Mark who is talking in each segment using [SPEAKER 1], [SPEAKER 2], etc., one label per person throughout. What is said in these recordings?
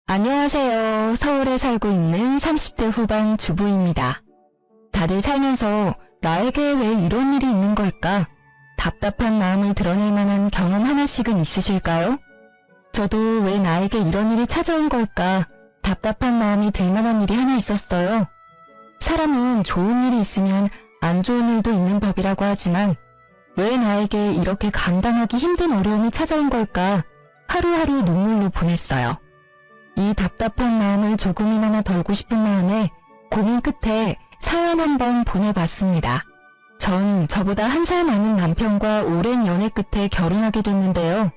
[SPEAKER 1] 안녕하세요. 서울에 살고 있는 30대 후반 주부입니다. 다들 살면서 나에게 왜 이런 일이 있는 걸까? 답답한 마음을 드러낼 만한 경험 하나씩은 있으실까요? 저도 왜 나에게 이런 일이 찾아온 걸까? 답답한 마음이 들 만한 일이 하나 있었어요. 사람은 좋은 일이 있으면 안 좋은 일도 있는 법이라고 하지만 왜 나에게 이렇게 감당하기 힘든 어려움이 찾아온 걸까? 하루하루 눈물로 보냈어요. 이 답답한 마음을 조금이나마 덜고 싶은 마음에 고민 끝에 사연 한번 보내봤습니다. 전 저보다 1살 많은 남편과 오랜 연애 끝에 결혼하게 됐는데요.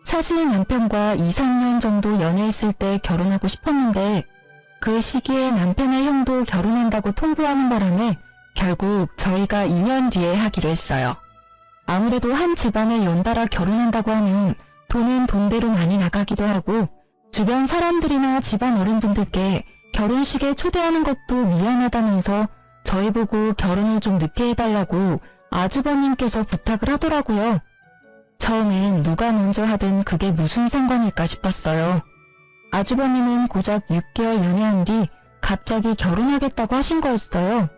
[SPEAKER 1] 사실 남편과 2, 3년 정도 연애했을 때 결혼하고 싶었는데 그 시기에 남편의 형도 결혼한다고 통보하는 바람에 결국 저희가 2년 뒤에 하기로 했어요. 아무래도 한 집안에 연달아 결혼한다고 하면 돈은 돈대로 많이 나가기도 하고 주변 사람들이나 집안 어른분들께 결혼식에 초대하는 것도 미안하다면서 저희 보고 결혼을 좀 늦게 해달라고 아주버님께서 부탁을 하더라고요. 처음엔 누가 먼저 하든 그게 무슨 상관일까 싶었어요. 아주버님은 고작 6개월 연애한 뒤 갑자기 결혼하겠다고 하신 거였어요.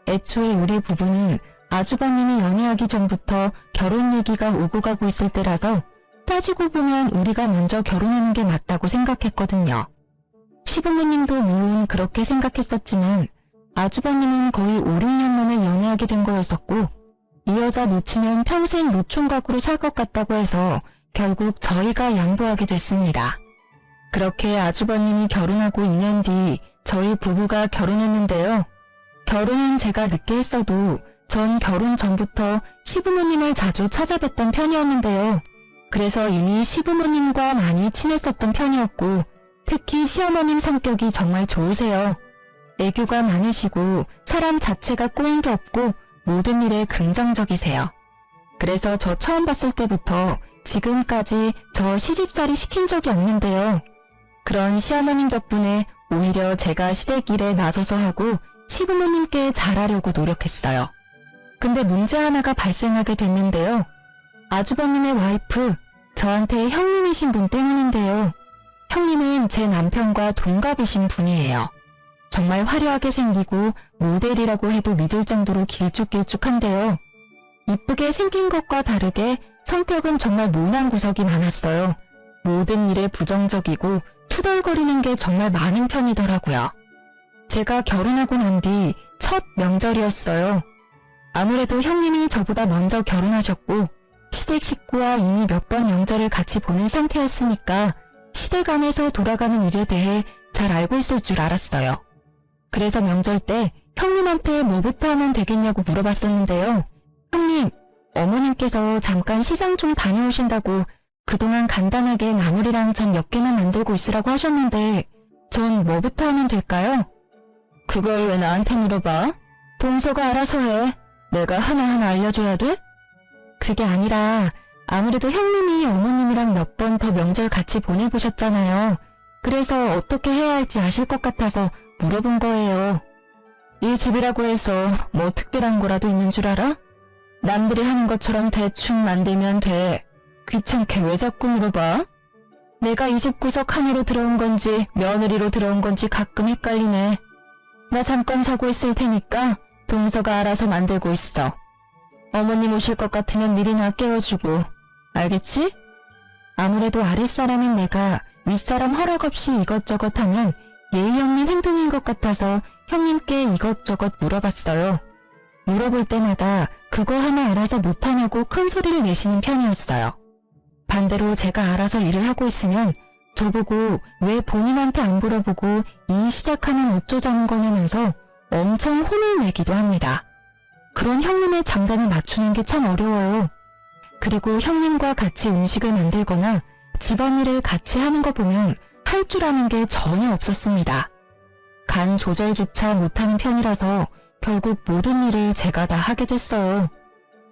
[SPEAKER 1] 애초에 우리 부부는 아주버님이 연애하기 전부터 결혼 얘기가 오고 가고 있을 때라서 따지고 보면 우리가 먼저 결혼하는 게 맞다고 생각했거든요. 시부모님도 물론 그렇게 생각했었지만 아주버님은 거의 5, 6년 만에 연애하게 된 거였었고 이 여자 놓치면 평생 노총각으로 살 것 같다고 해서 결국 저희가 양보하게 됐습니다. 그렇게 아주버님이 결혼하고 2년 뒤 저희 부부가 결혼했는데요. 결혼은 제가 늦게 했어도 전 결혼 전부터 시부모님을 자주 찾아뵀던 편이었는데요. 그래서 이미 시부모님과 많이 친했었던 편이었고 특히 시어머님 성격이 정말 좋으세요. 애교가 많으시고 사람 자체가 꼬인 게 없고 모든 일에 긍정적이세요. 그래서 저 처음 봤을 때부터 지금까지 저 시집살이 시킨 적이 없는데요. 그런 시어머님 덕분에 오히려 제가 시댁일에 나서서 하고 시부모님께 잘하려고 노력했어요. 근데 문제 하나가 발생하게 됐는데요. 아주버님의 와이프, 저한테 형님이신 분 때문인데요. 형님은 제 남편과 동갑이신 분이에요. 정말 화려하게 생기고 모델이라고 해도 믿을 정도로 길쭉길쭉한데요. 이쁘게 생긴 것과 다르게 성격은 정말 모난 구석이 많았어요. 모든 일에 부정적이고 투덜거리는 게 정말 많은 편이더라고요. 제가 결혼하고 난 뒤 첫 명절이었어요. 아무래도 형님이 저보다 먼저 결혼하셨고 시댁 식구와 이미 몇 번 명절을 같이 보낸 상태였으니까 시댁 안에서 돌아가는 일에 대해 잘 알고 있을 줄 알았어요. 그래서 명절 때 형님한테 뭐부터 하면 되겠냐고 물어봤었는데요. 형님, 어머님께서 잠깐 시장 좀 다녀오신다고 그동안 간단하게 나물이랑 전 몇 개만 만들고 있으라고 하셨는데 전 뭐부터 하면 될까요? 그걸 왜 나한테 물어봐? 동서가 알아서 해. 내가 하나하나 알려줘야 돼? 그게 아니라 아무래도 형님이 어머님이랑 몇 번 더 명절 같이 보내보셨잖아요. 그래서 어떻게 해야 할지 아실 것 같아서 물어본 거예요. 이 집이라고 해서 뭐 특별한 거라도 있는 줄 알아? 남들이 하는 것처럼 대충 만들면 돼. 귀찮게 왜 자꾸 물어봐? 내가 이 집 구석 하나로 들어온 건지 며느리로 들어온 건지 가끔 헷갈리네. 나 잠깐 자고 있을 테니까 동서가 알아서 만들고 있어. 어머님 오실 것 같으면 미리나 깨워주고. 알겠지? 아무래도 아랫사람인 내가 윗사람 허락 없이 이것저것 하면 예의 없는 행동인 것 같아서 형님께 이것저것 물어봤어요. 물어볼 때마다 그거 하나 알아서 못하냐고 큰 소리를 내시는 편이었어요. 반대로 제가 알아서 일을 하고 있으면 저보고 왜 본인한테 안 물어보고 일 시작하면 어쩌자는 거냐면서 엄청 혼을 내기도 합니다. 그런 형님의 장단을 맞추는 게 참 어려워요. 그리고 형님과 같이 음식을 만들거나 집안일을 같이 하는 거 보면 할 줄 아는 게 전혀 없었습니다. 간 조절조차 못하는 편이라서 결국 모든 일을 제가 다 하게 됐어요.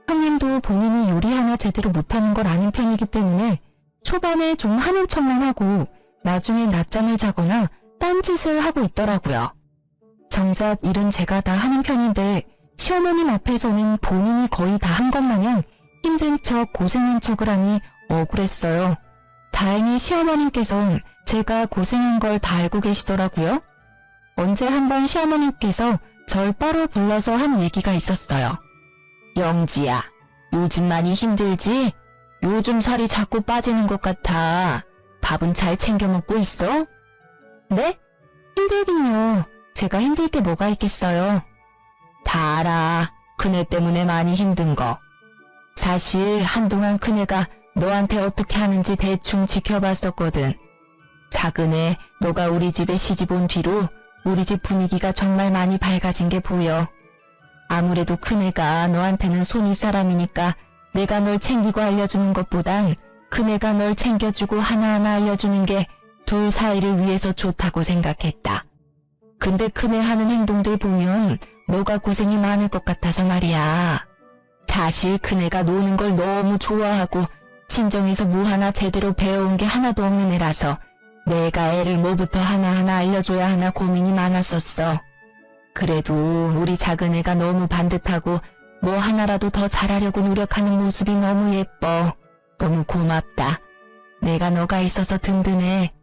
[SPEAKER 1] 형님도 본인이 요리 하나 제대로 못하는 걸 아는 편이기 때문에 초반에 좀 하는 척만 하고 나중에 낮잠을 자거나 딴짓을 하고 있더라고요. 정작 일은 제가 다 하는 편인데 시어머님 앞에서는 본인이 거의 다 한 것 마냥 힘든 척 고생한 척을 하니 억울했어요. 다행히 시어머님께선 제가 고생한 걸 다 알고 계시더라고요. 언제 한번 시어머님께서 절 따로 불러서 한 얘기가 있었어요. 영지야, 요즘 많이 힘들지? 요즘 살이 자꾸 빠지는 것 같아. 밥은 잘 챙겨 먹고 있어? 네? 힘들긴요. 제가 힘들 게 뭐가 있겠어요. 다 알아. 그네 때문에 많이 힘든 거. 사실 한동안 그네가 너한테 어떻게 하는지 대충 지켜봤었거든. 작은애, 너가 우리 집에 시집 온 뒤로 우리 집 분위기가 정말 많이 밝아진 게 보여. 아무래도 큰애가 너한테는 손이 사람이니까 내가 널 챙기고 알려주는 것보단 큰애가 널 챙겨주고 하나하나 알려주는 게 둘 사이를 위해서 좋다고 생각했다. 근데 큰애 하는 행동들 보면 너가 고생이 많을 것 같아서 말이야. 사실 큰애가 노는 걸 너무 좋아하고 친정에서 뭐 하나 제대로 배워온 게 하나도 없는 애라서 내가 애를 뭐부터 하나하나 알려줘야 하나 고민이 많았었어. 그래도 우리 작은애가 너무 반듯하고 뭐 하나라도 더 잘하려고 노력하는 모습이 너무 예뻐. 너무 고맙다. 내가 너가 있어서 든든해.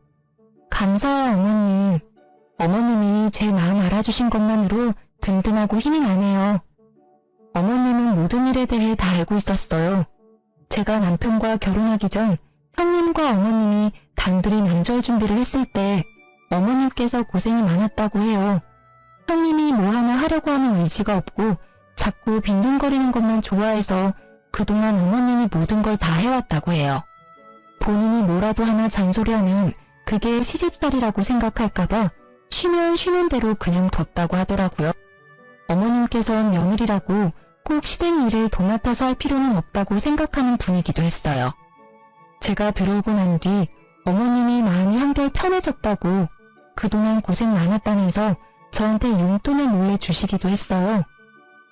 [SPEAKER 1] 감사해요, 어머님. 어머님이 제 마음 알아주신 것만으로 든든하고 힘이 나네요. 어머님은 모든 일에 대해 다 알고 있었어요. 제가 남편과 결혼하기 전 형님과 어머님이 단둘이 남절 준비를 했을 때 어머님께서 고생이 많았다고 해요. 형님이 뭐 하나 하려고 하는 의지가 없고 자꾸 빈둥거리는 것만 좋아해서 그동안 어머님이 모든 걸 다 해왔다고 해요. 본인이 뭐라도 하나 잔소리하면 그게 시집살이라고 생각할까봐 쉬면 쉬는 대로 그냥 뒀다고 하더라고요. 어머님께선 며느리라고 꼭 시댁 일을 도맡아서 할 필요는 없다고 생각하는 분이기도 했어요. 제가 들어오고 난 뒤 어머님이 마음이 한결 편해졌다고 그동안 고생 많았다면서 저한테 용돈을 몰래 주시기도 했어요.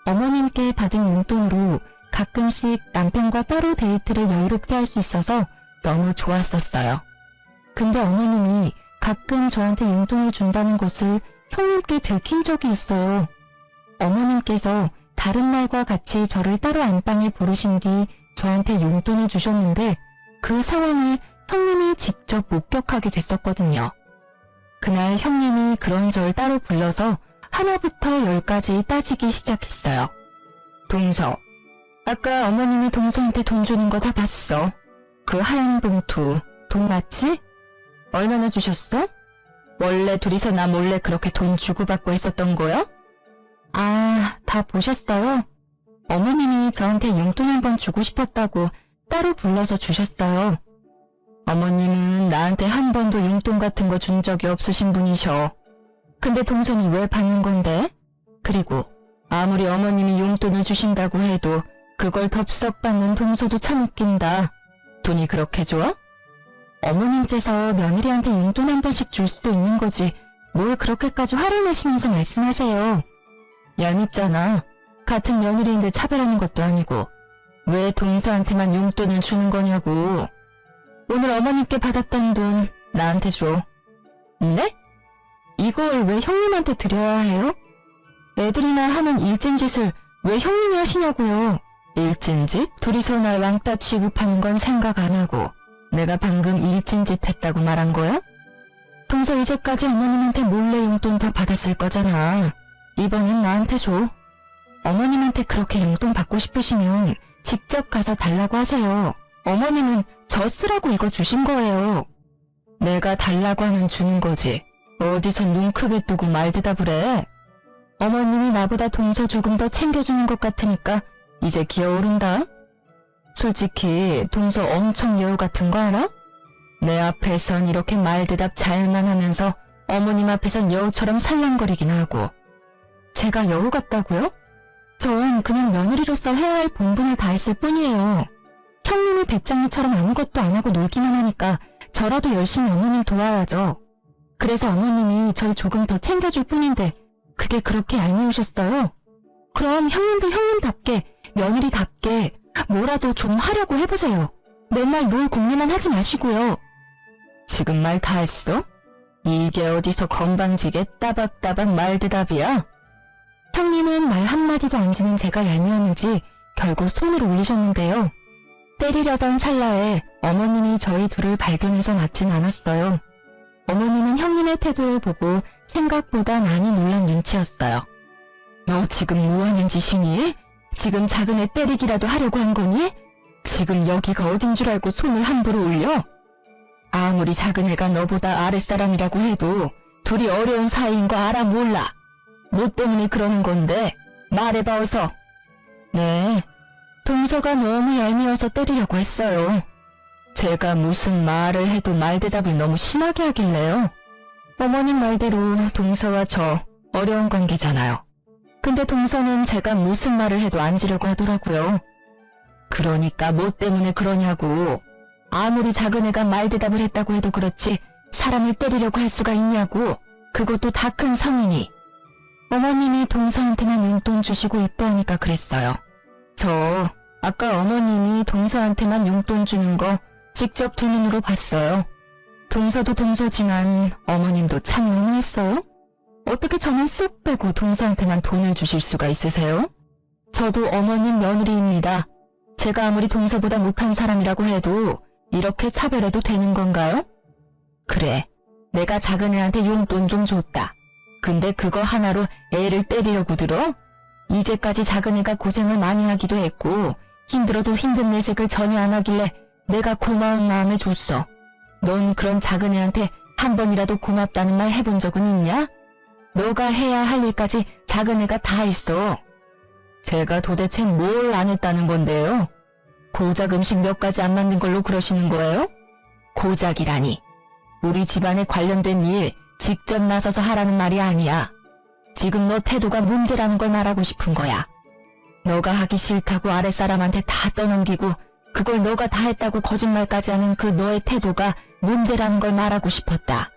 [SPEAKER 1] 어머님께 받은 용돈으로 가끔씩 남편과 따로 데이트를 여유롭게 할 수 있어서 너무 좋았었어요. 근데 어머님이 가끔 저한테 용돈을 준다는 것을 형님께 들킨 적이 있어요. 어머님께서 다른 날과 같이 저를 따로 안방에 부르신 뒤 저한테 용돈을 주셨는데 그 상황을 형님이 직접 목격하게 됐었거든요. 그날 형님이 그런 절 따로 불러서 하나부터 10까지 따지기 시작했어요. 동서, 아까 어머님이 동서한테 돈 주는 거 다 봤어. 그 하얀 봉투, 돈 맞지? 얼마나 주셨어? 원래 둘이서 나 몰래 그렇게 돈 주고받고 했었던 거야? 아, 다 보셨어요? 어머님이 저한테 용돈 한번 주고 싶었다고 따로 불러서 주셨어요. 어머님은 나한테 한 번도 용돈 같은 거 준 적이 없으신 분이셔. 근데 동선이 왜 받는 건데? 그리고 아무리 어머님이 용돈을 주신다고 해도 그걸 덥석 받는 동서도 참 웃긴다. 돈이 그렇게 좋아? 어머님께서 며느리한테 용돈 한 번씩 줄 수도 있는 거지 뭘 그렇게까지 화를 내시면서 말씀하세요. 얄밉잖아. 같은 며느리인데 차별하는 것도 아니고 왜 동서한테만 용돈을 주는 거냐고. 오늘 어머님께 받았던 돈 나한테 줘. 네? 이걸 왜 형님한테 드려야 해요? 애들이나 하는 일진 짓을 왜 형님이 하시냐고요. 일진 짓? 둘이서 날 왕따 취급하는 건 생각 안 하고 내가 방금 일진 짓 했다고 말한 거야? 동서 이제까지 어머님한테 몰래 용돈 다 받았을 거잖아. 이번엔 나한테 줘. 어머님한테 그렇게 용돈 받고 싶으시면 직접 가서 달라고 하세요. 어머님은 저 쓰라고 이거 주신 거예요. 내가 달라고 하면 주는 거지. 어디서 눈 크게 뜨고 말 대답을 해. 어머님이 나보다 동서 조금 더 챙겨주는 것 같으니까 이제 기어오른다. 솔직히 동서 엄청 여우 같은 거 알아? 내 앞에선 이렇게 말 대답 잘만 하면서 어머님 앞에선 여우처럼 살랑거리긴 하고. 제가 여우 같다고요? 전 그냥 며느리로서 해야 할 본분을 다했을 뿐이에요. 형님이 배짱이처럼 아무것도 안 하고 놀기만 하니까 저라도 열심히 어머님 도와야죠. 그래서 어머님이 절 조금 더 챙겨줄 뿐인데 그게 그렇게 얄미우셨어요? 그럼 형님도 형님답게 며느리답게 뭐라도 좀 하려고 해보세요. 맨날 놀 궁리만 하지 마시고요. 지금 말 다 했어? 이게 어디서 건방지게 따박따박 말대답이야? 형님은 말 한마디도 안 지는 제가 얄미웠는지 결국 손을 올리셨는데요. 때리려던 찰나에 어머님이 저희 둘을 발견해서 맞진 않았어요. 어머님은 형님의 태도를 보고 생각보다 많이 놀란 눈치였어요. 너 지금 뭐하는 짓이니? 지금 작은 애 때리기라도 하려고 한 거니? 지금 여기가 어딘 줄 알고 손을 함부로 올려? 아무리 작은 애가 너보다 아랫사람이라고 해도 둘이 어려운 사이인 거 알아 몰라? 뭐 때문에 그러는 건데? 말해봐 어서. 네, 동서가 너무 얄미워서 때리려고 했어요. 제가 무슨 말을 해도 말대답을 너무 심하게 하길래요. 어머님 말대로 동서와 저 어려운 관계잖아요. 근데 동서는 제가 무슨 말을 해도 앉으려고 하더라고요. 그러니까 뭐 때문에 그러냐고. 아무리 작은 애가 말대답을 했다고 해도 그렇지 사람을 때리려고 할 수가 있냐고. 그것도 다 큰 성인이. 어머님이 동서한테만 용돈 주시고 이뻐하니까 그랬어요. 저 아까 어머님이 동서한테만 용돈 주는 거 직접 두 눈으로 봤어요. 동서도 동서지만 어머님도 참 너무했어요. 어떻게 저는 쏙 빼고 동서한테만 돈을 주실 수가 있으세요? 저도 어머님 며느리입니다. 제가 아무리 동서보다 못한 사람이라고 해도 이렇게 차별해도 되는 건가요? 그래, 내가 작은 애한테 용돈 좀 줬다. 근데 그거 하나로 애를 때리려고 들어? 이제까지 작은 애가 고생을 많이 하기도 했고 힘들어도 힘든 내색을 전혀 안 하길래 내가 고마운 마음에 줬어. 넌 그런 작은 애한테 한 번이라도 고맙다는 말 해본 적은 있냐? 너가 해야 할 일까지 작은 애가 다 했어. 제가 도대체 뭘 안 했다는 건데요? 고작 음식 몇 가지 안 만든 걸로 그러시는 거예요? 고작이라니. 우리 집안에 관련된 일 직접 나서서 하라는 말이 아니야. 지금 너 태도가 문제라는 걸 말하고 싶은 거야. 너가 하기 싫다고 아랫사람한테 다 떠넘기고 그걸 너가 다 했다고 거짓말까지 하는 그 너의 태도가 문제라는 걸 말하고 싶었다.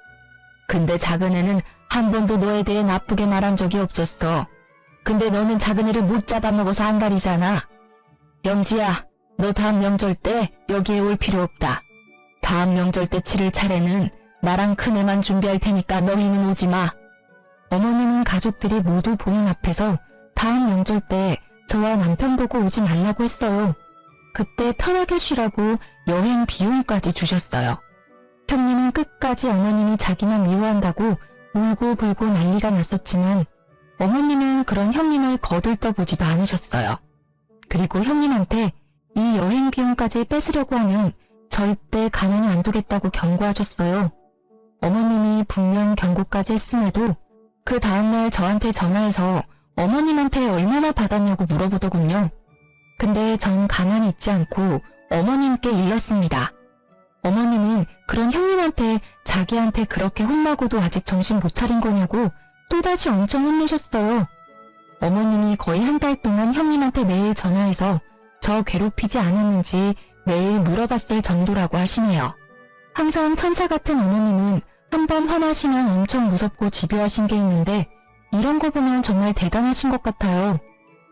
[SPEAKER 1] 근데 작은 애는 한 번도 너에 대해 나쁘게 말한 적이 없었어. 근데 너는 작은 애를 못 잡아먹어서 안달이잖아. 영지야, 너 다음 명절 때 여기에 올 필요 없다. 다음 명절 때 치를 차례는 나랑 큰애만 준비할 테니까 너희는 오지 마. 어머님은 가족들이 모두 보는 앞에서 다음 명절 때 저와 남편 보고 오지 말라고 했어요. 그때 편하게 쉬라고 여행 비용까지 주셨어요. 형님은 끝까지 어머님이 자기만 미워한다고 울고불고 난리가 났었지만 어머님은 그런 형님을 거들떠보지도 않으셨어요. 그리고 형님한테 이 여행 비용까지 뺏으려고 하면 절대 가만히 안 두겠다고 경고하셨어요. 어머님이 분명 경고까지 했음에도 그 다음날 저한테 전화해서 어머님한테 얼마나 받았냐고 물어보더군요. 근데 전 가만히 있지 않고 어머님께 일렀습니다. 어머님은 그런 형님한테 자기한테 그렇게 혼나고도 아직 정신 못 차린 거냐고 또다시 엄청 혼내셨어요. 어머님이 거의 한 달 동안 형님한테 매일 전화해서 저 괴롭히지 않았는지 매일 물어봤을 정도라고 하시네요. 항상 천사 같은 어머님은 한번 화나시면 엄청 무섭고 집요하신 게 있는데 이런 거 보면 정말 대단하신 것 같아요.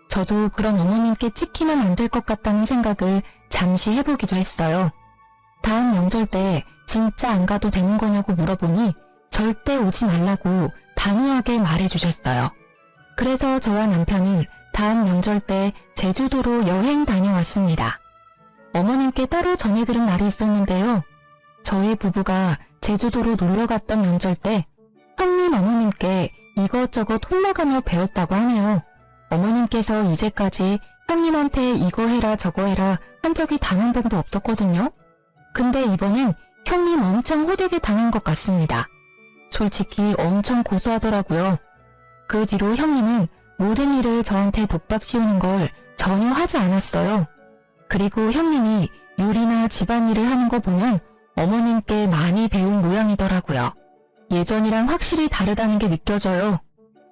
[SPEAKER 1] 저도 그런 어머님께 찍히면 안 될 것 같다는 생각을 잠시 해보기도 했어요. 다음 명절 때 진짜 안 가도 되는 거냐고 물어보니 절대 오지 말라고 단호하게 말해주셨어요. 그래서 저와 남편은 다음 명절 때 제주도로 여행 다녀왔습니다. 어머님께 따로 전해들은 말이 있었는데요. 저희 부부가 제주도로 놀러 갔던 명절 때 형님 어머님께 이것저것 혼나가며 배웠다고 하네요. 어머님께서 이제까지 형님한테 이거 해라 저거 해라 한 적이 단 한 번도 없었거든요. 근데 이번엔 형님 엄청 호되게 당한 것 같습니다. 솔직히 엄청 고소하더라고요. 그 뒤로 형님은 모든 일을 저한테 독박 씌우는 걸 전혀 하지 않았어요. 그리고 형님이 요리나 집안일을 하는 거 보면 어머님께 많이 배운 모양이더라고요. 예전이랑 확실히 다르다는 게 느껴져요.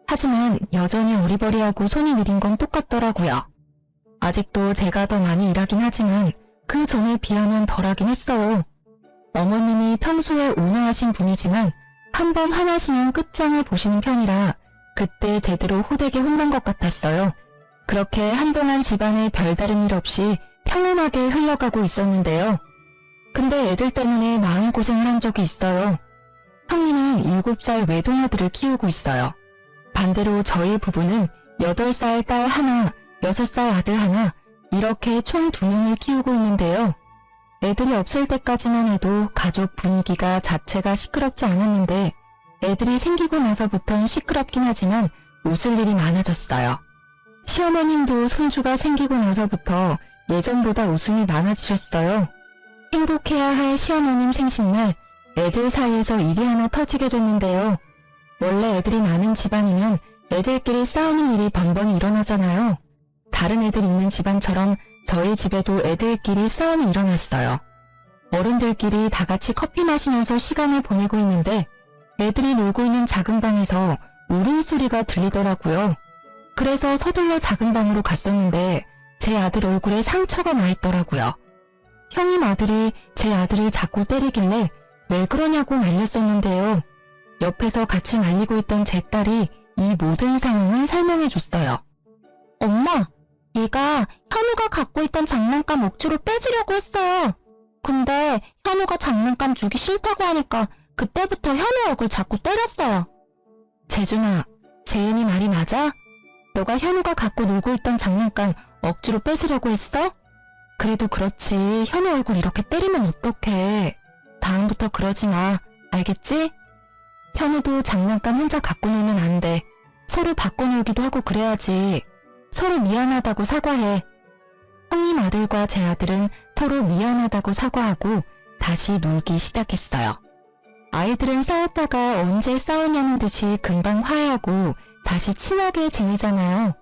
[SPEAKER 1] 하지만 여전히 어리버리하고 손이 느린 건 똑같더라고요. 아직도 제가 더 많이 일하긴 하지만 그 전에 비하면 덜하긴 했어요. 어머님이 평소에 온화하신 분이지만 한번 화나시면 끝장을 보시는 편이라 그때 제대로 호되게 혼난 것 같았어요. 그렇게 한동안 집안에 별다른 일 없이 평온하게 흘러가고 있었는데요. 근데 애들 때문에 마음고생을 한 적이 있어요. 형님은 7살 외동아들을 키우고 있어요. 반대로 저희 부부는 8살 딸 하나, 6살 아들 하나, 이렇게 총 2명을 키우고 있는데요. 애들이 없을 때까지만 해도 가족 분위기가 자체가 시끄럽지 않았는데 애들이 생기고 나서부턴 시끄럽긴 하지만 웃을 일이 많아졌어요. 시어머님도 손주가 생기고 나서부터 예전보다 웃음이 많아지셨어요. 행복해야 할 시어머님 생신날 애들 사이에서 일이 하나 터지게 됐는데요. 원래 애들이 많은 집안이면 애들끼리 싸우는 일이 번번이 일어나잖아요. 다른 애들 있는 집안처럼 저희 집에도 애들끼리 싸움이 일어났어요. 어른들끼리 다 같이 커피 마시면서 시간을 보내고 있는데 애들이 놀고 있는 작은 방에서 울음소리가 들리더라고요. 그래서 서둘러 작은 방으로 갔었는데 제 아들 얼굴에 상처가 나 있더라고요. 형님 아들이 제 아들을 자꾸 때리길래 왜 그러냐고 말렸었는데요. 옆에서 같이 말리고 있던 제 딸이 이 모든 상황을 설명해 줬어요. 엄마, 얘가 현우가 갖고 있던 장난감 억지로 뺏으려고 했어요. 근데 현우가 장난감 주기 싫다고 하니까 그때부터 현우 얼굴 자꾸 때렸어요. 재준아, 재은이 말이 맞아? 너가 현우가 갖고 놀고 있던 장난감 억지로 뺏으려고 했어? 그래도 그렇지, 현우 얼굴 이렇게 때리면 어떡해. 다음부터 그러지 마, 알겠지? 현우도 장난감 혼자 갖고 놀면 안 돼. 서로 바꿔놀기도 하고 그래야지. 서로 미안하다고 사과해. 형님 아들과 제 아들은 서로 미안하다고 사과하고 다시 놀기 시작했어요. 아이들은 싸웠다가 언제 싸우냐는 듯이 금방 화해하고 다시 친하게 지내잖아요.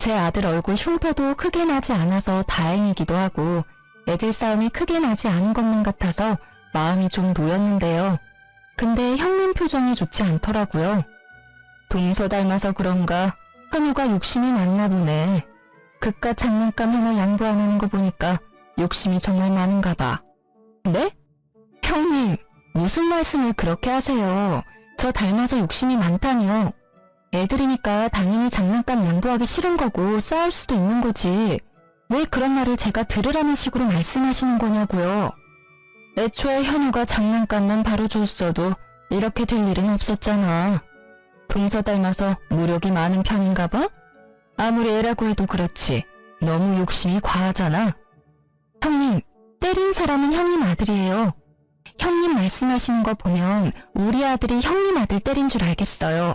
[SPEAKER 1] 제 아들 얼굴 흉터도 크게 나지 않아서 다행이기도 하고 애들 싸움이 크게 나지 않은 것만 같아서 마음이 좀 놓였는데요. 근데 형님 표정이 좋지 않더라고요. 동서 닮아서 그런가 현우가 욕심이 많나 보네. 그깟 장난감 하나 양보 안 하는 거 보니까 욕심이 정말 많은가 봐. 네? 형님, 무슨 말씀을 그렇게 하세요. 저 닮아서 욕심이 많다니요. 애들이니까 당연히 장난감 양보하기 싫은 거고 싸울 수도 있는 거지. 왜 그런 말을 제가 들으라는 식으로 말씀하시는 거냐고요. 애초에 현우가 장난감만 바로 줬어도 이렇게 될 일은 없었잖아. 동서 닮아서 무력이 많은 편인가 봐? 아무리 애라고 해도 그렇지. 너무 욕심이 과하잖아. 형님, 때린 사람은 형님 아들이에요. 형님 말씀하시는 거 보면 우리 아들이 형님 아들 때린 줄 알겠어요.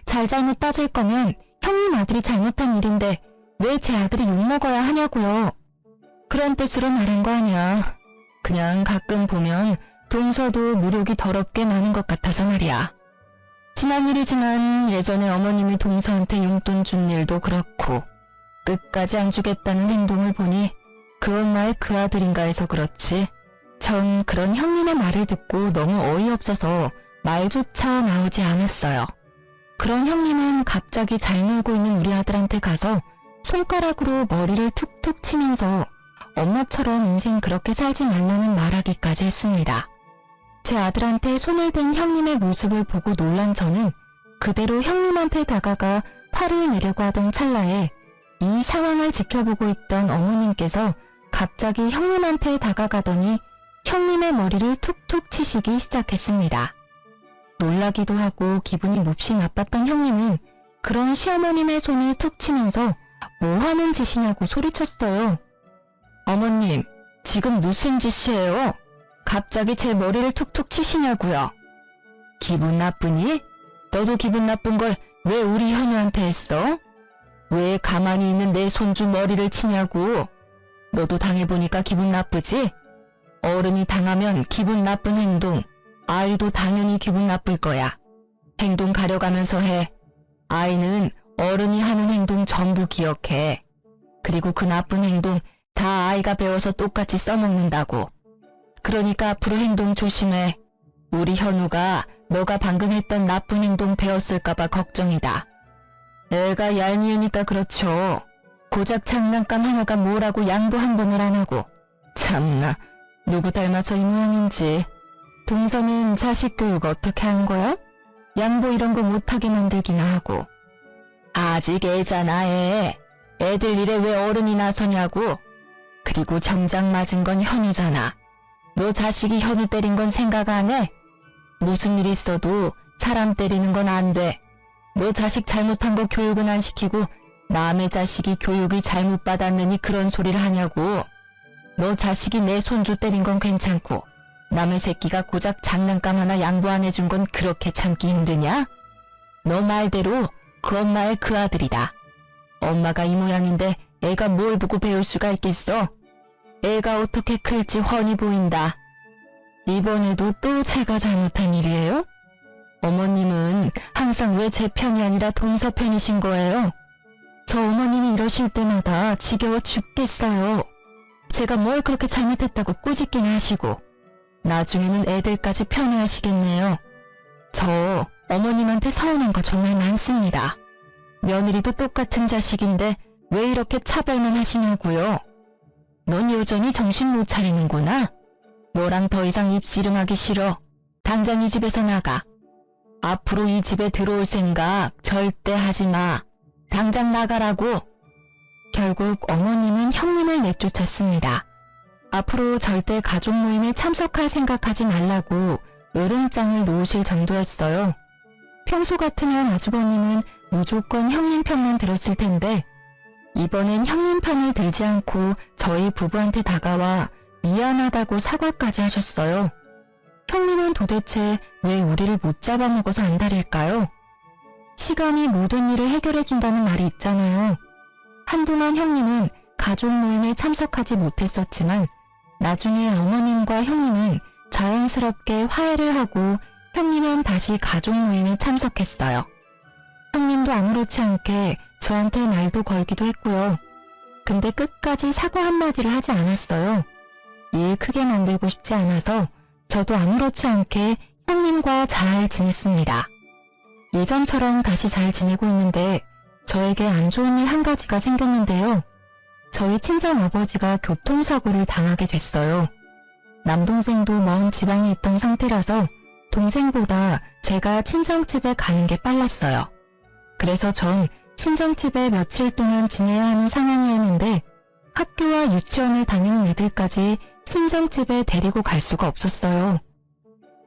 [SPEAKER 1] 잘잘못 따질 거면 형님 아들이 잘못한 일인데 왜 제 아들이 욕먹어야 하냐고요. 그런 뜻으로 말한 거 아니야. 그냥 가끔 보면 동서도 무력이 더럽게 많은 것 같아서 말이야. 지난 일이지만 예전에 어머님이 동서한테 용돈 준 일도 그렇고 끝까지 안 주겠다는 행동을 보니 그 엄마의 그 아들인가 해서 그렇지. 전 그런 형님의 말을 듣고 너무 어이없어서 말조차 나오지 않았어요. 그런 형님은 갑자기 잘 놀고 있는 우리 아들한테 가서 손가락으로 머리를 툭툭 치면서 엄마처럼 인생 그렇게 살지 말라는 말하기까지 했습니다. 제 아들한테 손을 댄 형님의 모습을 보고 놀란 저는 그대로 형님한테 다가가 팔을 내려고 하던 찰나에 이 상황을 지켜보고 있던 어머님께서 갑자기 형님한테 다가가더니 형님의 머리를 툭툭 치시기 시작했습니다. 놀라기도 하고 기분이 몹시 나빴던 형님은 그런 시어머님의 손을 툭 치면서 뭐 하는 짓이냐고 소리쳤어요. 어머님, 지금 무슨 짓이에요? 갑자기 제 머리를 툭툭 치시냐고요. 기분 나쁘니? 너도 기분 나쁜 걸 왜 우리 현우한테 했어? 왜 가만히 있는 내 손주 머리를 치냐고. 너도 당해보니까 기분 나쁘지? 어른이 당하면 기분 나쁜 행동, 아이도 당연히 기분 나쁠 거야. 행동 가려가면서 해. 아이는 어른이 하는 행동 전부 기억해. 그리고 그 나쁜 행동 다 아이가 배워서 똑같이 써먹는다고. 그러니까 앞으로 행동 조심해. 우리 현우가 너가 방금 했던 나쁜 행동 배웠을까봐 걱정이다. 애가 얄미우니까 그렇죠. 고작 장난감 하나가 뭐라고 양보 한 번을 안 하고. 참나, 누구 닮아서 이 모양인지. 동서는 자식 교육 어떻게 한 거야? 양보 이런 거 못하게 만들기나 하고. 아직 애잖아, 애. 애들 일에 왜 어른이 나서냐고. 그리고 정작 맞은 건 현우잖아. 너 자식이 현우 때린 건 생각 안 해? 무슨 일 있어도 사람 때리는 건 안 돼. 너 자식 잘못한 거 교육은 안 시키고 남의 자식이 교육이 잘못 받았느니 그런 소리를 하냐고. 너 자식이 내 손주 때린 건 괜찮고 남의 새끼가 고작 장난감 하나 양보 안 해준 건 그렇게 참기 힘드냐? 너 말대로 그 엄마의 그 아들이다. 엄마가 이 모양인데 애가 뭘 보고 배울 수가 있겠어? 애가 어떻게 클지 훤히 보인다. 이번에도 또 제가 잘못한 일이에요? 어머님은 항상 왜 제 편이 아니라 동서 편이신 거예요? 저 어머님이 이러실 때마다 지겨워 죽겠어요. 제가 뭘 그렇게 잘못했다고 꾸짖기나 하시고 나중에는 애들까지 편애하시겠네요. 저 어머님한테 서운한 거 정말 많습니다. 며느리도 똑같은 자식인데 왜 이렇게 차별만 하시냐고요. 넌 여전히 정신 못 차리는구나. 너랑 더 이상 입씨름하기 싫어. 당장 이 집에서 나가. 앞으로 이 집에 들어올 생각 절대 하지 마. 당장 나가라고. 결국 어머님은 형님을 내쫓았습니다. 앞으로 절대 가족 모임에 참석할 생각하지 말라고 으름장을 놓으실 정도였어요. 평소 같으면 아주버님은 무조건 형님 편만 들었을 텐데 이번엔 형님 편을 들지 않고 저희 부부한테 다가와 미안하다고 사과까지 하셨어요. 형님은 도대체 왜 우리를 못 잡아먹어서 안달일까요? 시간이 모든 일을 해결해준다는 말이 있잖아요. 한동안 형님은 가족 모임에 참석하지 못했었지만 나중에 어머님과 형님은 자연스럽게 화해를 하고 형님은 다시 가족 모임에 참석했어요. 형님도 아무렇지 않게 저한테 말도 걸기도 했고요. 근데 끝까지 사과 한마디를 하지 않았어요. 일 크게 만들고 싶지 않아서 저도 아무렇지 않게 형님과 잘 지냈습니다. 예전처럼 다시 잘 지내고 있는데 저에게 안 좋은 일 한 가지가 생겼는데요. 저희 친정아버지가 교통사고를 당하게 됐어요. 남동생도 먼 지방에 있던 상태라서 동생보다 제가 친정집에 가는 게 빨랐어요. 그래서 전 친정집에 며칠 동안 지내야 하는 상황이었는데 학교와 유치원을 다니는 애들까지 친정집에 데리고 갈 수가 없었어요.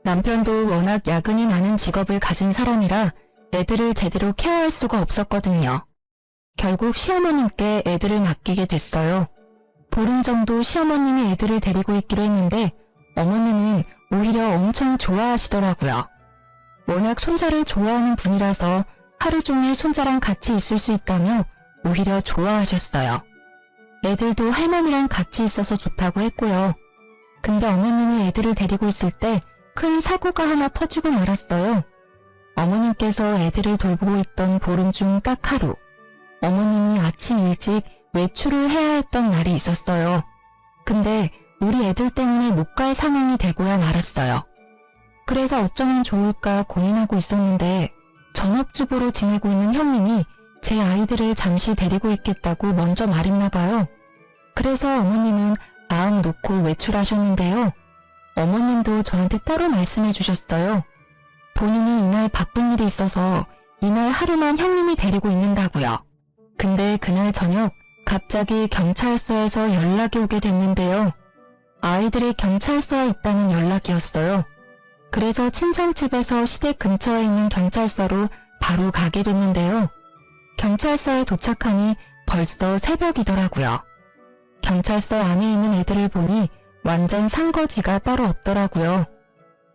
[SPEAKER 1] 남편도 워낙 야근이 많은 직업을 가진 사람이라 애들을 제대로 케어할 수가 없었거든요. 결국 시어머님께 애들을 맡기게 됐어요. 보름 정도 시어머님이 애들을 데리고 있기로 했는데 어머님은 오히려 엄청 좋아하시더라고요. 워낙 손자를 좋아하는 분이라서 하루 종일 손자랑 같이 있을 수 있다며 오히려 좋아하셨어요. 애들도 할머니랑 같이 있어서 좋다고 했고요. 근데 어머님이 애들을 데리고 있을 때 큰 사고가 하나 터지고 말았어요. 어머님께서 애들을 돌보고 있던 보름 중 딱 하루, 어머님이 아침 일찍 외출을 해야 했던 날이 있었어요. 근데 우리 애들 때문에 못 갈 상황이 되고야 말았어요. 그래서 어쩌면 좋을까 고민하고 있었는데 전업주부로 지내고 있는 형님이 제 아이들을 잠시 데리고 있겠다고 먼저 말했나 봐요. 그래서 어머님은 마음 놓고 외출하셨는데요. 어머님도 저한테 따로 말씀해 주셨어요. 본인이 이날 바쁜 일이 있어서 이날 하루만 형님이 데리고 있는다고요. 근데 그날 저녁 갑자기 경찰서에서 연락이 오게 됐는데요. 아이들이 경찰서에 있다는 연락이었어요. 그래서 친정집에서 시댁 근처에 있는 경찰서로 바로 가게 됐는데요. 경찰서에 도착하니 벌써 새벽이더라고요. 경찰서 안에 있는 애들을 보니 완전 산거지가 따로 없더라고요.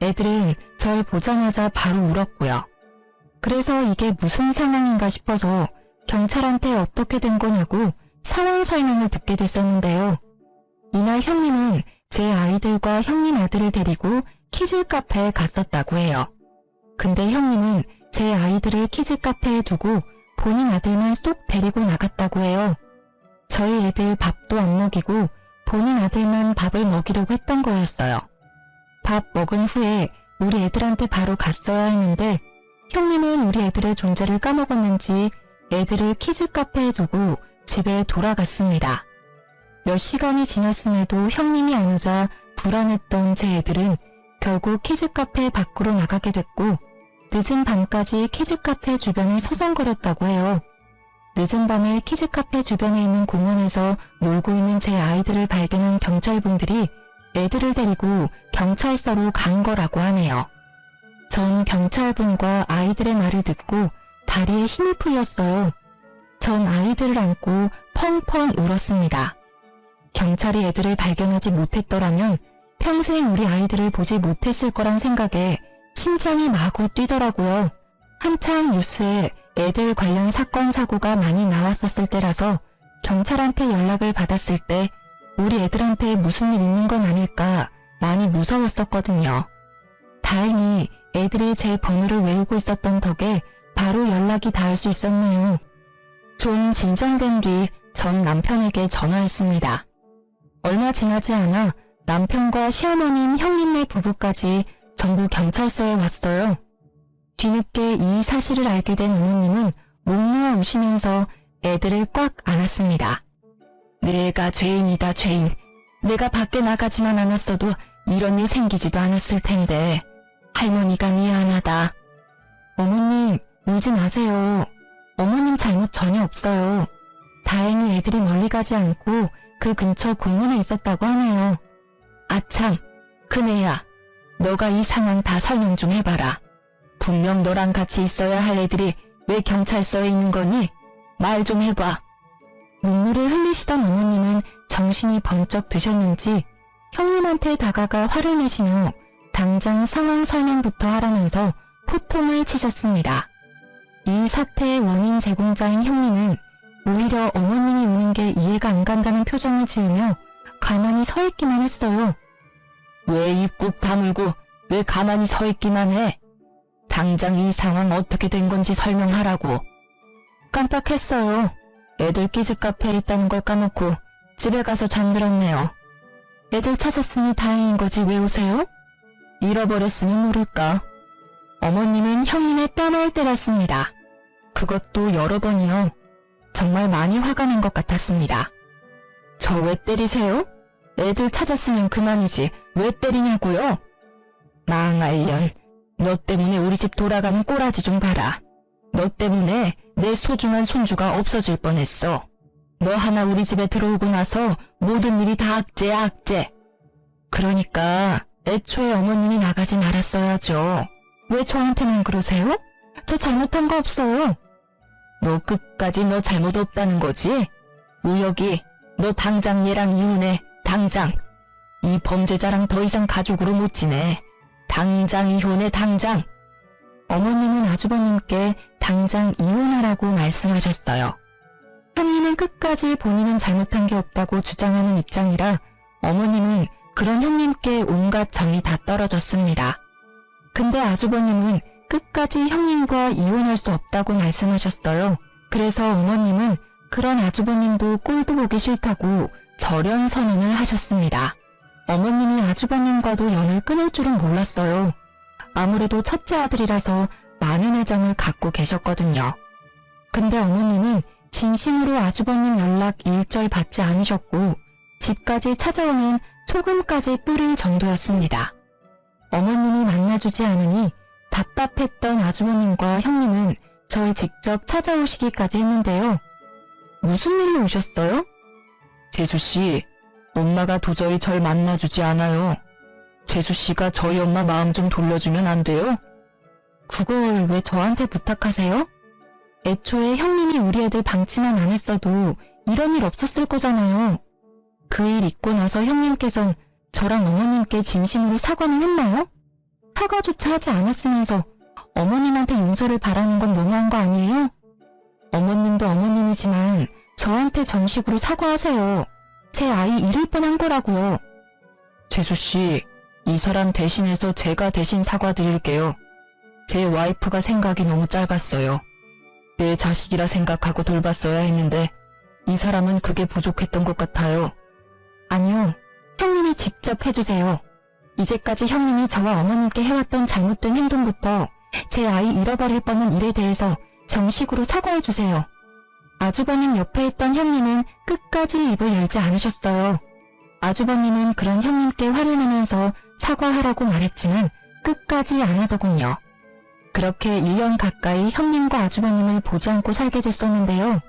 [SPEAKER 1] 애들은 절 보자마자 바로 울었고요. 그래서 이게 무슨 상황인가 싶어서 경찰한테 어떻게 된 거냐고 상황 설명을 듣게 됐었는데요. 이날 형님은 제 아이들과 형님 아들을 데리고 키즈 카페에 갔었다고 해요. 근데 형님은 제 아이들을 키즈 카페에 두고 본인 아들만 쏙 데리고 나갔다고 해요. 저희 애들 밥도 안 먹이고 본인 아들만 밥을 먹이려고 했던 거였어요. 밥 먹은 후에 우리 애들한테 바로 갔어야 했는데 형님은 우리 애들의 존재를 까먹었는지 애들을 키즈 카페에 두고 집에 돌아갔습니다. 몇 시간이 지났음에도 형님이 안 오자 불안했던 제 애들은 결국 키즈 카페 밖으로 나가게 됐고 늦은 밤까지 키즈 카페 주변을 서성거렸다고 해요. 늦은 밤에 키즈 카페 주변에 있는 공원에서 놀고 있는 제 아이들을 발견한 경찰분들이 애들을 데리고 경찰서로 간 거라고 하네요. 전 경찰분과 아이들의 말을 듣고 다리에 힘이 풀렸어요. 전 아이들을 안고 펑펑 울었습니다. 경찰이 애들을 발견하지 못했더라면 평생 우리 아이들을 보지 못했을 거란 생각에 심장이 마구 뛰더라고요. 한창 뉴스에 애들 관련 사건 사고가 많이 나왔었을 때라서 경찰한테 연락을 받았을 때 우리 애들한테 무슨 일 있는 건 아닐까 많이 무서웠었거든요. 다행히 애들이 제 번호를 외우고 있었던 덕에 바로 연락이 닿을 수 있었네요. 좀 진정된 뒤 전 남편에게 전화했습니다. 얼마 지나지 않아 남편과 시어머님, 형님네 부부까지 전부 경찰서에 왔어요. 뒤늦게 이 사실을 알게 된 어머님은 목 놓아 우시면서 애들을 꽉 안았습니다. 내가 죄인이다, 죄인. 내가 밖에 나가지만 않았어도 이런 일 생기지도 않았을 텐데 할머니가 미안하다. 어머님, 울지 마세요. 어머님 잘못 전혀 없어요. 다행히 애들이 멀리 가지 않고 그 근처 공원에 있었다고 하네요. 아참, 큰애야. 너가 이 상황 다 설명 좀 해봐라. 분명 너랑 같이 있어야 할 애들이 왜 경찰서에 있는 거니? 말 좀 해봐. 눈물을 흘리시던 어머님은 정신이 번쩍 드셨는지 형님한테 다가가 화를 내시며 당장 상황 설명부터 하라면서 호통을 치셨습니다. 이 사태의 원인 제공자인 형님은 오히려 어머님이 우는 게 이해가 안 간다는 표정을 지으며 가만히 서 있기만 했어요. 왜 입 꾹 다물고 왜 가만히 서 있기만 해? 당장 이 상황 어떻게 된 건지 설명하라고. 깜빡했어요. 애들 키즈 카페에 있다는 걸 까먹고 집에 가서 잠들었네요. 애들 찾았으니 다행인 거지 왜 우세요? 잃어버렸으면 모를까. 어머님은 형님의 뺨을 때렸습니다. 그것도 여러 번이요. 정말 많이 화가 난 것 같았습니다. 저 왜 때리세요? 애들 찾았으면 그만이지 왜 때리냐고요? 망할년, 너 때문에 우리 집 돌아가는 꼬라지 좀 봐라. 너 때문에 내 소중한 손주가 없어질 뻔했어. 너 하나 우리 집에 들어오고 나서 모든 일이 다 악재야, 악재. 그러니까 애초에 어머님이 나가지 말았어야죠. 왜 저한테만 그러세요? 저 잘못한 거 없어요. 너 끝까지 너 잘못 없다는 거지? 우혁이, 너 당장 얘랑 이혼해. 당장. 이 범죄자랑 더 이상 가족으로 못 지내. 당장 이혼해, 당장. 어머님은 아주버님께 당장 이혼하라고 말씀하셨어요. 형님은 끝까지 본인은 잘못한 게 없다고 주장하는 입장이라 어머님은 그런 형님께 온갖 정이 다 떨어졌습니다. 근데 아주버님은 끝까지 형님과 이혼할 수 없다고 말씀하셨어요. 그래서 어머님은 그런 아주버님도 꼴도 보기 싫다고 절연 선언을 하셨습니다. 어머님이 아주버님과도 연을 끊을 줄은 몰랐어요. 아무래도 첫째 아들이라서 많은 애정을 갖고 계셨거든요. 근데 어머님은 진심으로 아주버님 연락 일절 받지 않으셨고 집까지 찾아오면 소금까지 뿌릴 정도였습니다. 어머님이 만나주지 않으니 답답했던 아주버님과 형님은 절 직접 찾아오시기까지 했는데요. 무슨 일로 오셨어요? 재수씨, 엄마가 도저히 절 만나주지 않아요. 재수씨가 저희 엄마 마음 좀 돌려주면 안 돼요? 그걸 왜 저한테 부탁하세요? 애초에 형님이 우리 애들 방치만 안 했어도 이런 일 없었을 거잖아요. 그 일 있고 나서 형님께선 저랑 어머님께 진심으로 사과는 했나요? 사과조차 하지 않았으면서 어머님한테 용서를 바라는 건 너무한 거 아니에요? 어머님도 어머님이지만 저한테 정식으로 사과하세요. 제 아이 잃을 뻔한 거라고요. 재수씨, 이 사람 대신해서 제가 대신 사과드릴게요. 제 와이프가 생각이 너무 짧았어요. 내 자식이라 생각하고 돌봤어야 했는데 이 사람은 그게 부족했던 것 같아요. 아니요, 형님이 직접 해주세요. 이제까지 형님이 저와 어머님께 해왔던 잘못된 행동부터 제 아이 잃어버릴 뻔한 일에 대해서 정식으로 사과해주세요. 아주버님 옆에 있던 형님은 끝까지 입을 열지 않으셨어요. 아주버님은 그런 형님께 화를 내면서 사과하라고 말했지만 끝까지 안 하더군요. 그렇게 1년 가까이 형님과 아주버님을 보지 않고 살게 됐었는데요.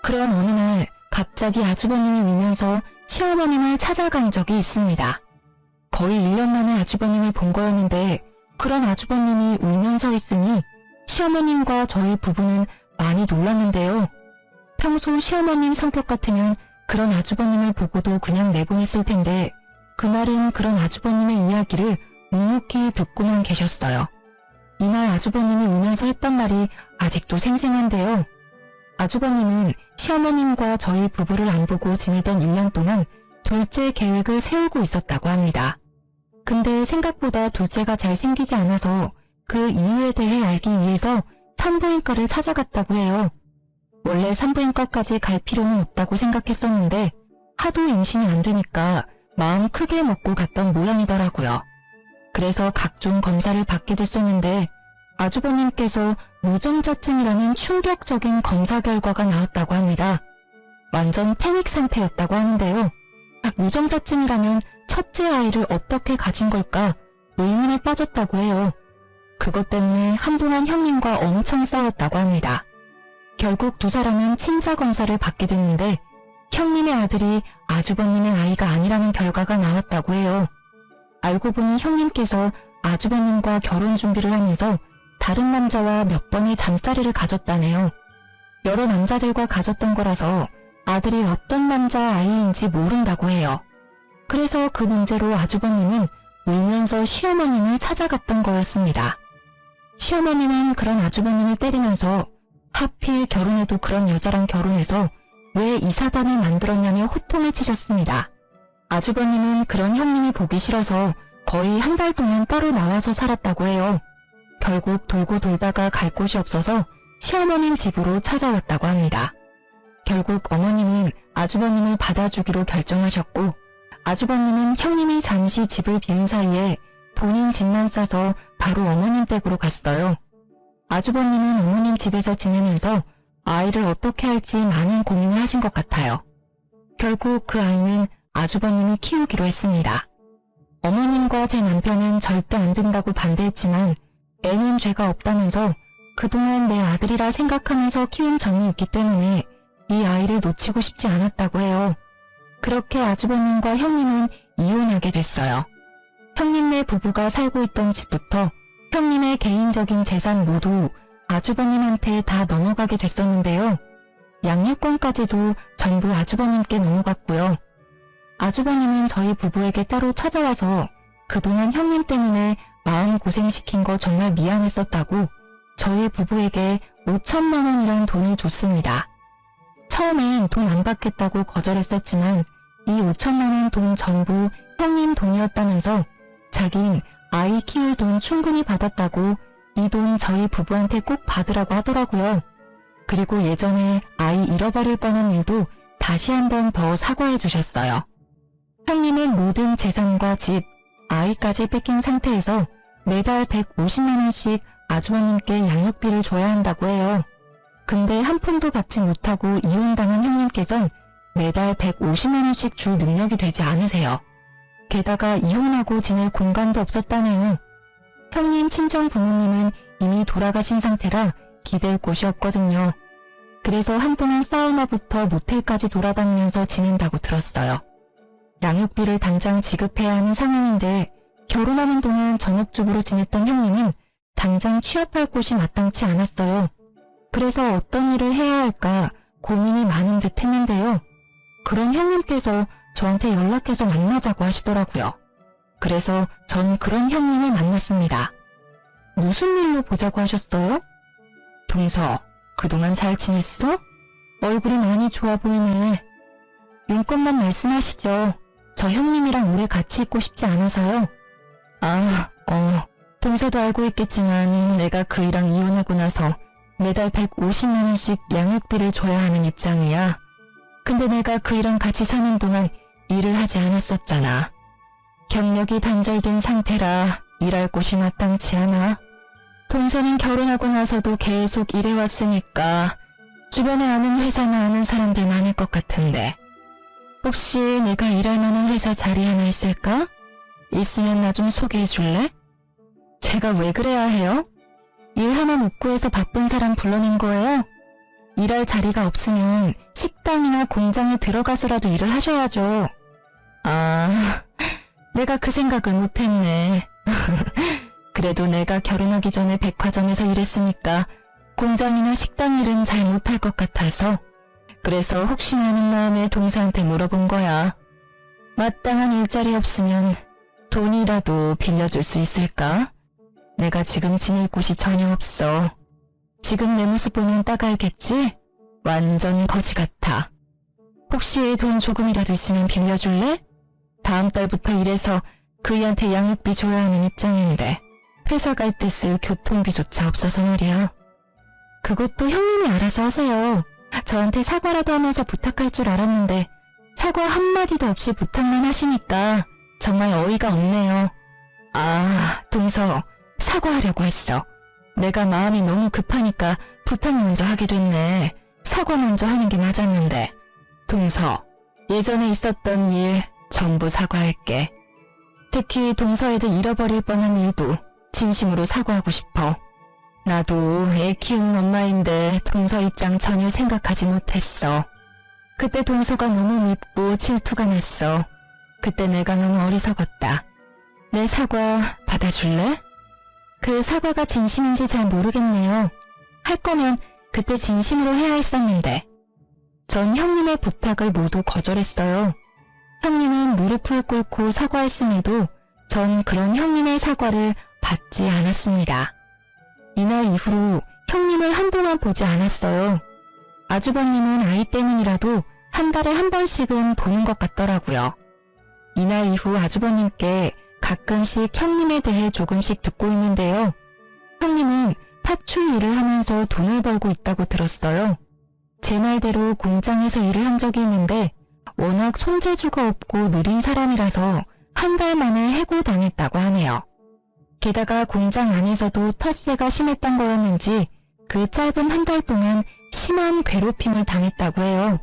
[SPEAKER 1] 그런 어느 날 갑자기 아주버님이 울면서 시어머님을 찾아간 적이 있습니다. 거의 1년 만에 아주버님을 본 거였는데 그런 아주버님이 울면서 있으니 시어머님과 저희 부부는 많이 놀랐는데요. 평소 시어머님 성격 같으면 그런 아주버님을 보고도 그냥 내보냈을 텐데 그날은 그런 아주버님의 이야기를 묵묵히 듣고만 계셨어요. 이날 아주버님이 울면서 했던 말이 아직도 생생한데요. 아주버님은 시어머님과 저희 부부를 안 보고 지내던 1년 동안 둘째 계획을 세우고 있었다고 합니다. 근데 생각보다 둘째가 잘 생기지 않아서 그 이유에 대해 알기 위해서 산부인과를 찾아갔다고 해요. 원래 산부인과까지 갈 필요는 없다고 생각했었는데 하도 임신이 안 되니까 마음 크게 먹고 갔던 모양이더라고요. 그래서 각종 검사를 받게 됐었는데 아주버님께서 무정자증이라는 충격적인 검사 결과가 나왔다고 합니다. 완전 패닉 상태였다고 하는데요. 무정자증이라면 첫째 아이를 어떻게 가진 걸까 의문에 빠졌다고 해요. 그것 때문에 한동안 형님과 엄청 싸웠다고 합니다. 결국 두 사람은 친자 검사를 받게 됐는데 형님의 아들이 아주버님의 아이가 아니라는 결과가 나왔다고 해요. 알고 보니 형님께서 아주버님과 결혼 준비를 하면서 다른 남자와 몇 번의 잠자리를 가졌다네요. 여러 남자들과 가졌던 거라서 아들이 어떤 남자 아이인지 모른다고 해요. 그래서 그 문제로 아주버님은 울면서 시어머님을 찾아갔던 거였습니다. 시어머님은 그런 아주버님을 때리면서 하필 결혼해도 그런 여자랑 결혼해서 왜 이 사단을 만들었냐며 호통을 치셨습니다. 아주버님은 그런 형님이 보기 싫어서 거의 한 달 동안 따로 나와서 살았다고 해요. 결국 돌고 돌다가 갈 곳이 없어서 시어머님 집으로 찾아왔다고 합니다. 결국 어머님은 아주버님을 받아주기로 결정하셨고 아주버님은 형님이 잠시 집을 비운 사이에 본인 집만 싸서 바로 어머님 댁으로 갔어요. 아주버님은 어머님 집에서 지내면서 아이를 어떻게 할지 많은 고민을 하신 것 같아요. 결국 그 아이는 아주버님이 키우기로 했습니다. 어머님과 제 남편은 절대 안 된다고 반대했지만 애는 죄가 없다면서 그동안 내 아들이라 생각하면서 키운 정이 있기 때문에 이 아이를 놓치고 싶지 않았다고 해요. 그렇게 아주버님과 형님은 이혼하게 됐어요. 형님네 부부가 살고 있던 집부터 형님의 개인적인 재산 모두 아주버님한테 다 넘어가게 됐었는데요. 양육권까지도 전부 아주버님께 넘어갔고요. 아주버님은 저희 부부에게 따로 찾아와서 그동안 형님 때문에 마음고생시킨 거 정말 미안했었다고 저희 부부에게 5천만 원이란 돈을 줬습니다. 처음엔 돈 안 받겠다고 거절했었지만 이 5천만 원 돈 전부 형님 돈이었다면서 자긴 아이 키울 돈 충분히 받았다고 이 돈 저희 부부한테 꼭 받으라고 하더라고요. 그리고 예전에 아이 잃어버릴 뻔한 일도 다시 한 번 더 사과해 주셨어요. 형님은 모든 재산과 집, 아이까지 뺏긴 상태에서 매달 150만 원씩 아주버님께 양육비를 줘야 한다고 해요. 근데 한 푼도 받지 못하고 이혼당한 형님께선 매달 150만 원씩 줄 능력이 되지 않으세요. 게다가 이혼하고 지낼 공간도 없었다네요. 형님 친정 부모님은 이미 돌아가신 상태라 기댈 곳이 없거든요. 그래서 한동안 사우나부터 모텔까지 돌아다니면서 지낸다고 들었어요. 양육비를 당장 지급해야 하는 상황인데 결혼하는 동안 전업주부로 지냈던 형님은 당장 취업할 곳이 마땅치 않았어요. 그래서 어떤 일을 해야 할까 고민이 많은 듯 했는데요. 그런 형님께서 저한테 연락해서 만나자고 하시더라고요. 그래서 전 그런 형님을 만났습니다. 무슨 일로 보자고 하셨어요? 동서, 그동안 잘 지냈어? 얼굴이 많이 좋아 보이네. 용건만 말씀하시죠. 저 형님이랑 오래 같이 있고 싶지 않아서요. 동서도 알고 있겠지만 내가 그이랑 이혼하고 나서 매달 150만 원씩 양육비를 줘야 하는 입장이야. 근데 내가 그이랑 같이 사는 동안 일을 하지 않았었잖아. 경력이 단절된 상태라 일할 곳이 마땅치 않아. 동서는 결혼하고 나서도 계속 일해왔으니까 주변에 아는 회사나 아는 사람들 많을 것 같은데 혹시 내가 일할 만한 회사 자리 하나 있을까? 있으면 나 좀 소개해 줄래? 제가 왜 그래야 해요? 일 하나 못 구해서 바쁜 사람 불러낸 거예요? 일할 자리가 없으면 식당이나 공장에 들어가서라도 일을 하셔야죠. 내가 그 생각을 못했네. 그래도 내가 결혼하기 전에 백화점에서 일했으니까 공장이나 식당 일은 잘 못할 것 같아서 그래서 혹시나 하는 마음에 동서한테 물어본 거야. 마땅한 일자리 없으면 돈이라도 빌려줄 수 있을까? 내가 지금 지낼 곳이 전혀 없어. 지금 내 모습 보면 딱 알겠지? 완전 거지 같아. 혹시 돈 조금이라도 있으면 빌려줄래? 다음 달부터 일해서 그이한테 양육비 줘야 하는 입장인데 회사 갈 때 쓸 교통비조차 없어서 말이야. 그것도 형님이 알아서 하세요. 저한테 사과라도 하면서 부탁할 줄 알았는데 사과 한마디도 없이 부탁만 하시니까 정말 어이가 없네요. 아, 동서, 사과하려고 했어. 내가 마음이 너무 급하니까 부탁 먼저 하게 됐네. 사과 먼저 하는 게 맞았는데. 동서, 예전에 있었던 일 전부 사과할게. 특히 동서 애들 잃어버릴 뻔한 일도 진심으로 사과하고 싶어. 나도 애 키우는 엄마인데 동서 입장 전혀 생각하지 못했어. 그때 동서가 너무 밉고 질투가 났어. 그때 내가 너무 어리석었다. 내 사과 받아줄래? 그 사과가 진심인지 잘 모르겠네요. 할 거면 그때 진심으로 해야 했었는데. 전 형님의 부탁을 모두 거절했어요. 형님은 무릎을 꿇고 사과했음에도 전 그런 형님의 사과를 받지 않았습니다. 이날 이후로 형님을 한동안 보지 않았어요. 아주버님은 아이 때문이라도 한 달에 한 번씩은 보는 것 같더라고요. 이날 이후 아주버님께 가끔씩 형님에 대해 조금씩 듣고 있는데요. 형님은 파출 일을 하면서 돈을 벌고 있다고 들었어요. 제 말대로 공장에서 일을 한 적이 있는데 워낙 손재주가 없고 느린 사람이라서 한 달 만에 해고당했다고 하네요. 게다가 공장 안에서도 텃세가 심했던 거였는지 그 짧은 한 달 동안 심한 괴롭힘을 당했다고 해요.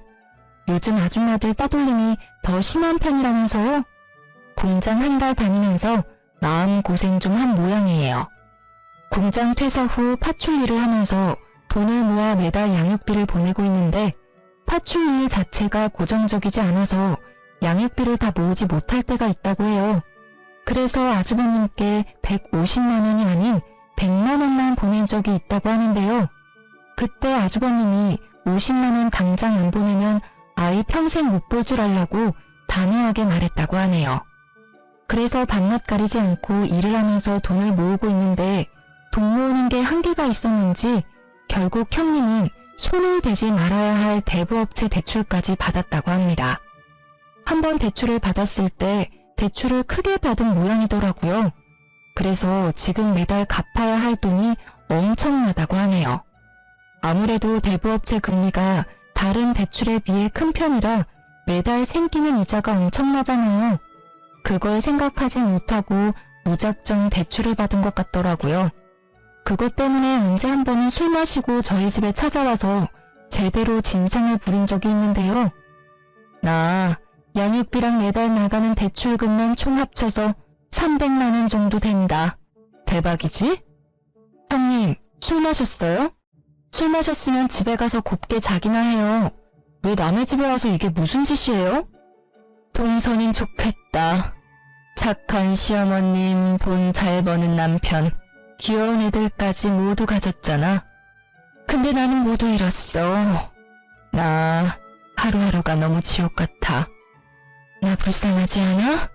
[SPEAKER 1] 요즘 아줌마들 따돌림이 더 심한 편이라면서요? 공장 한 달 다니면서 마음고생 좀 한 모양이에요. 공장 퇴사 후 파출 일을 하면서 돈을 모아 매달 양육비를 보내고 있는데 파출 일 자체가 고정적이지 않아서 양육비를 다 모으지 못할 때가 있다고 해요. 그래서 아주버님께 150만 원이 아닌 100만 원만 보낸 적이 있다고 하는데요. 그때 아주버님이 50만 원 당장 안 보내면 아이 평생 못 볼 줄 알라고 단호하게 말했다고 하네요. 그래서 밤낮 가리지 않고 일을 하면서 돈을 모으고 있는데 돈 모으는 게 한계가 있었는지 결국 형님은 손을 대지 말아야 할 대부업체 대출까지 받았다고 합니다. 한번 대출을 받았을 때 대출을 크게 받은 모양이더라고요. 그래서 지금 매달 갚아야 할 돈이 엄청나다고 하네요. 아무래도 대부업체 금리가 다른 대출에 비해 큰 편이라 매달 생기는 이자가 엄청나잖아요. 그걸 생각하지 못하고 무작정 대출을 받은 것 같더라고요. 그것 때문에 언제 한 번은 술 마시고 저희 집에 찾아와서 제대로 진상을 부린 적이 있는데요. 나 양육비랑 매달 나가는 대출금만 총 합쳐서 300만 원 정도 된다. 대박이지? 형님, 술 마셨어요? 술 마셨으면 집에 가서 곱게 자기나 해요. 왜 남의 집에 와서 이게 무슨 짓이에요? 동서는 좋겠다. 착한 시어머님, 돈 잘 버는 남편, 귀여운 애들까지 모두 가졌잖아. 근데 나는 모두 잃었어. 나 하루하루가 너무 지옥 같아. 나 불쌍하지 않아?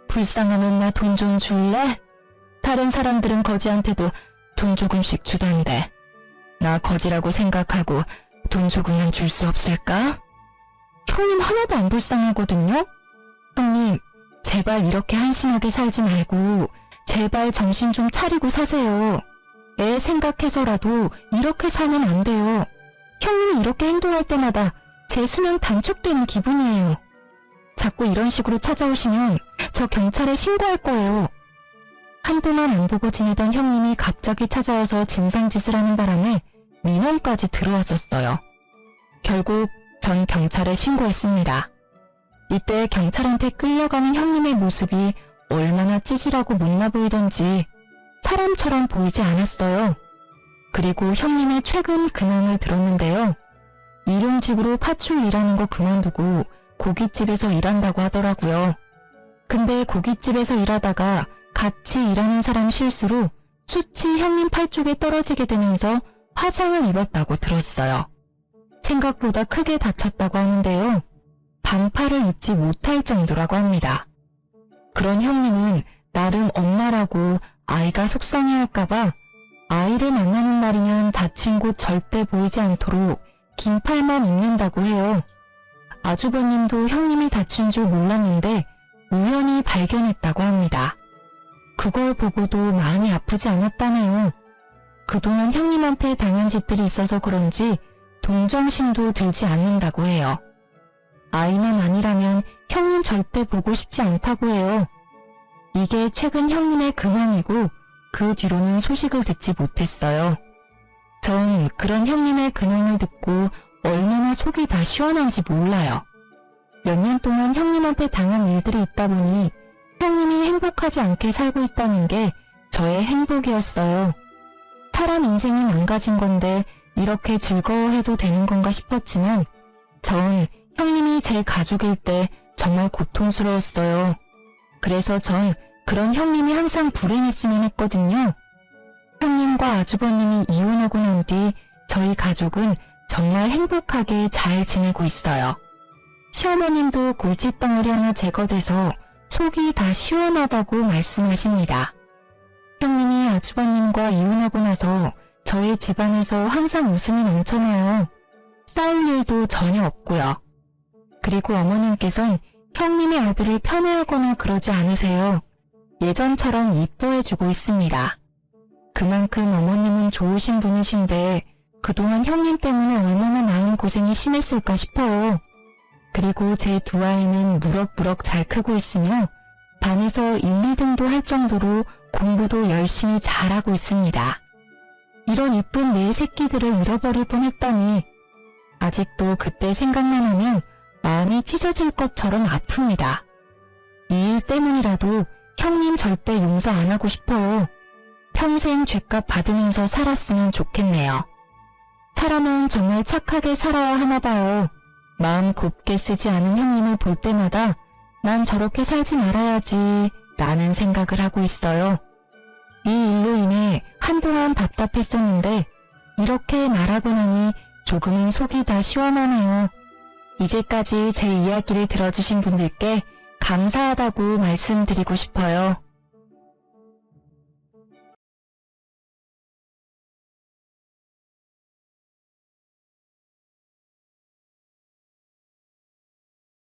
[SPEAKER 1] 불쌍하면 나 돈 좀 줄래? 다른 사람들은 거지한테도 돈 조금씩 주던데 나 거지라고 생각하고 돈 조금만 줄 수 없을까? 형님 하나도 안 불쌍하거든요? 형님 제발 이렇게 한심하게 살지 말고 제발 정신 좀 차리고 사세요. 애 생각해서라도 이렇게 살면 안 돼요. 형님이 이렇게 행동할 때마다 제 수명 단축되는 기분이에요. 자꾸 이런 식으로 찾아오시면 저 경찰에 신고할 거예요. 한동안 안 보고 지내던 형님이 갑자기 찾아와서 진상짓을 하는 바람에 민원까지 들어왔었어요. 결국 전 경찰에 신고했습니다. 이때 경찰한테 끌려가는 형님의 모습이 얼마나 찌질하고 못나 보이던지 사람처럼 보이지 않았어요. 그리고 형님의 최근 근황을 들었는데요. 일용직으로 파출 일하는 거 그만두고 고깃집에서 일한다고 하더라고요. 근데 고깃집에서 일하다가 같이 일하는 사람 실수로 수치 형님 팔 쪽에 떨어지게 되면서 화상을 입었다고 들었어요. 생각보다 크게 다쳤다고 하는데요. 반팔을 입지 못할 정도라고 합니다. 그런 형님은 나름 엄마라고 아이가 속상해할까봐 아이를 만나는 날이면 다친 곳 절대 보이지 않도록 긴 팔만 입는다고 해요. 아주버님도 형님이 다친 줄 몰랐는데 우연히 발견했다고 합니다. 그걸 보고도 마음이 아프지 않았다네요. 그동안 형님한테 당한 짓들이 있어서 그런지 동정심도 들지 않는다고 해요. 아이만 아니라면 형님 절대 보고 싶지 않다고 해요. 이게 최근 형님의 근황이고 그 뒤로는 소식을 듣지 못했어요. 전 그런 형님의 근황을 듣고 얼마나 속이 다 시원한지 몰라요. 몇 년 동안 형님한테 당한 일들이 있다 보니 형님이 행복하지 않게 살고 있다는 게 저의 행복이었어요. 사람 인생이 망가진 건데 이렇게 즐거워해도 되는 건가 싶었지만 전 형님이 제 가족일 때 정말 고통스러웠어요. 그래서 전 그런 형님이 항상 불행했으면 했거든요. 형님과 아주버님이 이혼하고 난 뒤 저희 가족은 정말 행복하게 잘 지내고 있어요. 시어머님도 골칫덩어리 하나 제거돼서 속이 다 시원하다고 말씀하십니다. 형님이 아주버님과 이혼하고 나서 저희 집안에서 항상 웃음이 넘쳐나요. 싸울 일도 전혀 없고요. 그리고 어머님께선 형님의 아들을 편애하거나 그러지 않으세요. 예전처럼 이뻐해주고 있습니다. 그만큼 어머님은 좋으신 분이신데 그동안 형님 때문에 얼마나 마음고생이 심했을까 싶어요. 그리고 제 두 아이는 무럭무럭 잘 크고 있으며 반에서 1, 2등도 할 정도로 공부도 열심히 잘하고 있습니다. 이런 이쁜 내 새끼들을 잃어버릴 뻔했다니 아직도 그때 생각만 하면 마음이 찢어질 것처럼 아픕니다. 이 일 때문이라도 형님 절대 용서 안 하고 싶어요. 평생 죗값 받으면서 살았으면 좋겠네요. 사람은 정말 착하게 살아야 하나 봐요. 마음 곱게 쓰지 않은 형님을 볼 때마다 난 저렇게 살지 말아야지 라는 생각을 하고 있어요. 이 일로 인해 한동안 답답했었는데 이렇게 말하고 나니 조금은 속이 다 시원하네요. 이제까지 제 이야기를 들어주신 분들께 감사하다고 말씀드리고 싶어요.